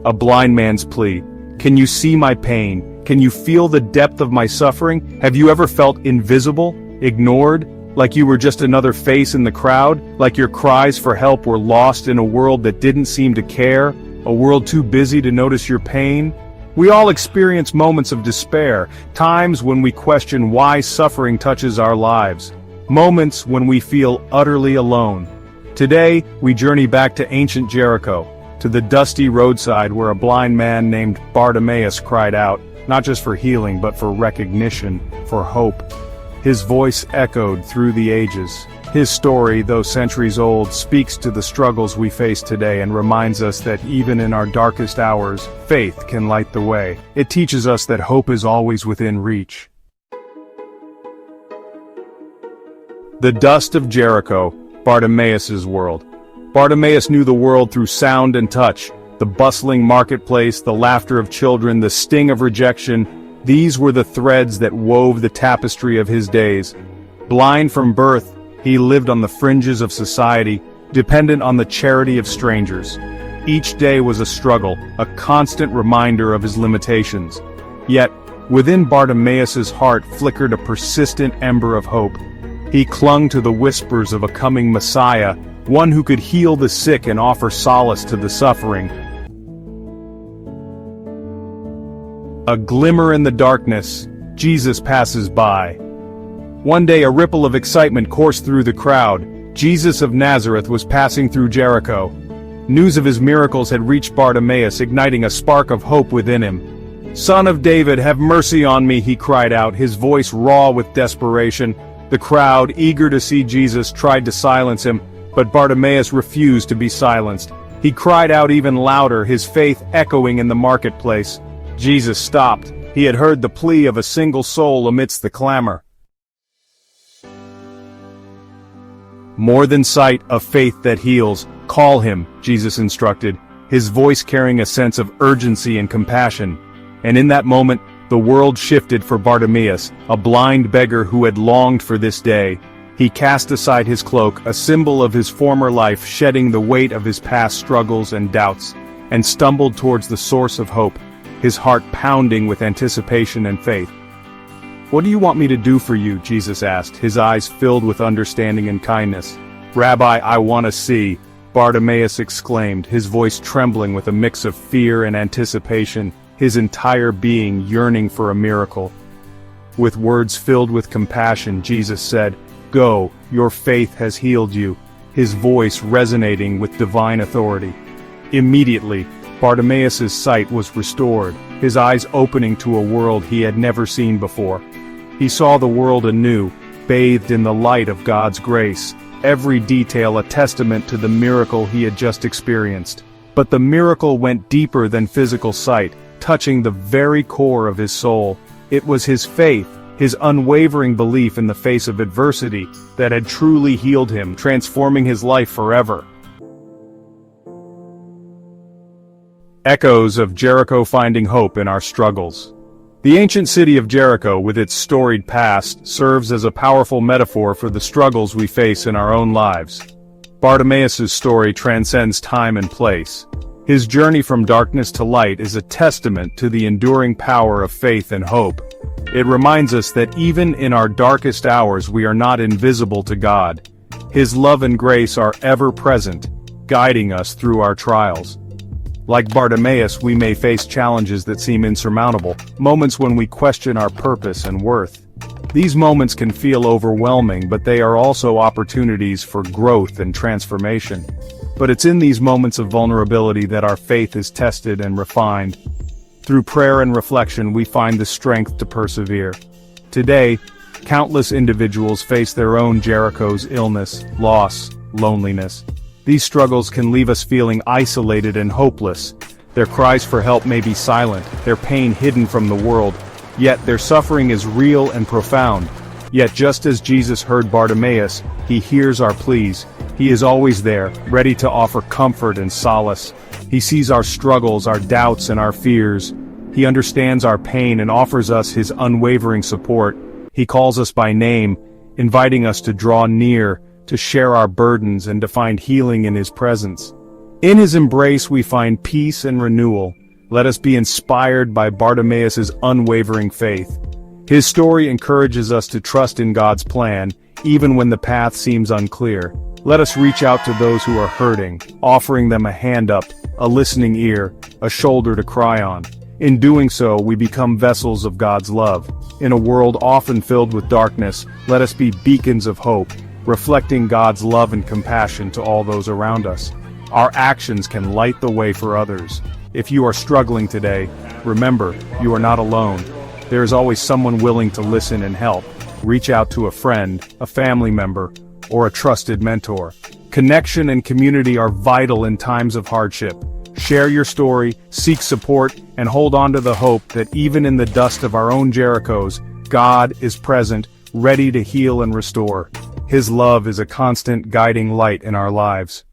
A blind man's plea. Can you see my pain? Can you feel the depth of my suffering? Have you ever felt invisible, ignored, like you were just another face in the crowd, like your cries for help were lost in a world that didn't seem to care, a world too busy to notice your pain? We all experience moments of despair, times when we question why suffering touches our lives, moments when we feel utterly alone. Today, we journey back to ancient Jericho, to the dusty roadside where a blind man named Bartimaeus cried out, not just for healing but for recognition, for hope. His voice echoed through the ages. His story, though centuries old, speaks to the struggles we face today and reminds us that even in our darkest hours, faith can light the way. It teaches us that hope is always within reach. The dust of Jericho, Bartimaeus' world. Bartimaeus knew the world through sound and touch, the bustling marketplace, the laughter of children, the sting of rejection. These were the threads that wove the tapestry of his days. Blind from birth, he lived on the fringes of society, dependent on the charity of strangers. Each day was a struggle, a constant reminder of his limitations. Yet, within Bartimaeus' heart flickered a persistent ember of hope. He clung to the whispers of a coming Messiah, one who could heal the sick and offer solace to the suffering. A glimmer in the darkness, Jesus passes by. One day a ripple of excitement coursed through the crowd. Jesus of Nazareth was passing through Jericho. News of his miracles had reached Bartimaeus, igniting a spark of hope within him. "Son of David, have mercy on me," he cried out, his voice raw with desperation. The crowd, eager to see Jesus, tried to silence him, but Bartimaeus refused to be silenced. He cried out even louder, his faith echoing in the marketplace. Jesus stopped. He had heard the plea of a single soul amidst the clamor. "More than sight, a faith that heals. Call him," Jesus instructed, his voice carrying a sense of urgency and compassion. And in that moment, the world shifted for Bartimaeus, a blind beggar who had longed for this day. He cast aside his cloak, a symbol of his former life, shedding the weight of his past struggles and doubts, and stumbled towards the source of hope, his heart pounding with anticipation and faith. "What do you want me to do for you?" Jesus asked, his eyes filled with understanding and kindness. "Rabbi, I want to see," Bartimaeus exclaimed, his voice trembling with a mix of fear and anticipation, his entire being yearning for a miracle. With words filled with compassion, Jesus said, "Go, your faith has healed you," his voice resonating with divine authority. Immediately, Bartimaeus' sight was restored, his eyes opening to a world he had never seen before. He saw the world anew, bathed in the light of God's grace, every detail a testament to the miracle he had just experienced. But the miracle went deeper than physical sight, touching the very core of his soul. It was his faith, his unwavering belief in the face of adversity, that had truly healed him, transforming his life forever. Echoes of Jericho finding hope in our struggles. The ancient city of Jericho, with its storied past, serves as a powerful metaphor for the struggles we face in our own lives. Bartimaeus' story transcends time and place. His journey from darkness to light is a testament to the enduring power of faith and hope. It reminds us that even in our darkest hours we are not invisible to God. His love and grace are ever present, guiding us through our trials. Like Bartimaeus, we may face challenges that seem insurmountable, moments when we question our purpose and worth. These moments can feel overwhelming, but they are also opportunities for growth and transformation. But it's in these moments of vulnerability that our faith is tested and refined. Through prayer and reflection, we find the strength to persevere. Today, countless individuals face their own Jerichos: illness, loss, loneliness. These struggles can leave us feeling isolated and hopeless. Their cries for help may be silent, their pain hidden from the world, yet their suffering is real and profound. Yet just as Jesus heard Bartimaeus, he hears our pleas. He is always there, ready to offer comfort and solace. He sees our struggles, our doubts, and our fears, He understands our pain and offers us his unwavering support. He calls us by name, inviting us to draw near, to share our burdens and to find healing in his presence. In his embrace we find peace and renewal. Let us be inspired by Bartimaeus' unwavering faith. His story encourages us to trust in God's plan, even when the path seems unclear. Let us reach out to those who are hurting, offering them a hand up, a listening ear, a shoulder to cry on. In doing so, we become vessels of God's love. In a world often filled with darkness, let us be beacons of hope, reflecting God's love and compassion to all those around us. Our actions can light the way for others. If you are struggling today, remember, you are not alone. There is always someone willing to listen and help. Reach out to a friend, a family member, or a trusted mentor. Connection and community are vital in times of hardship. Share your story, seek support, and hold on to the hope that even in the dust of our own Jerichos, God is present, ready to heal and restore. His love is a constant guiding light in our lives.